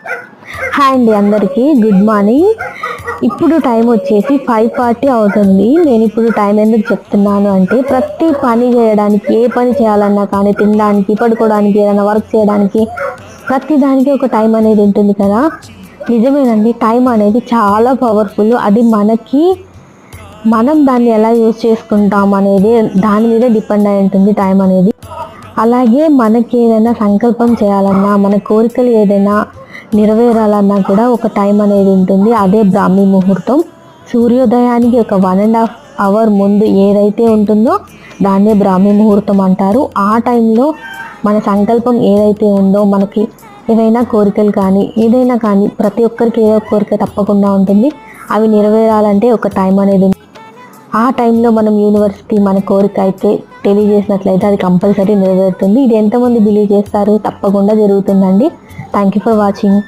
Hi అండి, అందరికీ good morning. ఇప్పుడు టైం వచ్చేసి 5:40 అవుతుంది. నేను ఇప్పుడు టైం ఎందుకు చెప్తున్నాను అంటే, ప్రతి పని చేయడానికి, ఏ పని చేయాలన్నా కానీ, తినడానికి, పడుకోవడానికి, ఏదైనా వర్క్ చేయడానికి, ప్రతి దానికి ఒక టైం అనేది ఉంటుంది కదా. నిజమేనండి, టైం అనేది చాలా పవర్ఫుల్. అది మనం దాన్ని ఎలా యూజ్ చేసుకుంటాం అనేది దాని మీద డిపెండ్ అయి ఉంటుంది టైం అనేది. అలాగే మనకి ఏదైనా సంకల్పం చేయాలన్నా, మన కోరికలు ఏదైనా నెరవేరాలన్నా కూడా ఒక టైం అనేది ఉంటుంది. అదే బ్రాహ్మీ ముహూర్తం. సూర్యోదయానికి ఒక 1.5 అవర్ ముందు ఏదైతే ఉంటుందో దాన్నే బ్రాహ్మీ ముహూర్తం అంటారు. ఆ టైంలో మన సంకల్పం ఏదైతే ఉందో, మనకి ఏవైనా కోరికలు కానీ, ఏదైనా కానీ, ప్రతి ఒక్కరికి ఏదో కోరిక తప్పకుండా ఉంటుంది. అవి నెరవేరాలంటే ఒక టైం అనేది ఉంది. ఆ టైంలో మనం యూనివర్స్కి మన కోరిక అయితే తెలియజేసినట్లయితే అది కంపల్సరీ నెరవేరుతుంది. ఇది ఎంతమంది బిలీవ్ చేస్తారు? తప్పకుండా జరుగుతుందండి. Thank you for watching.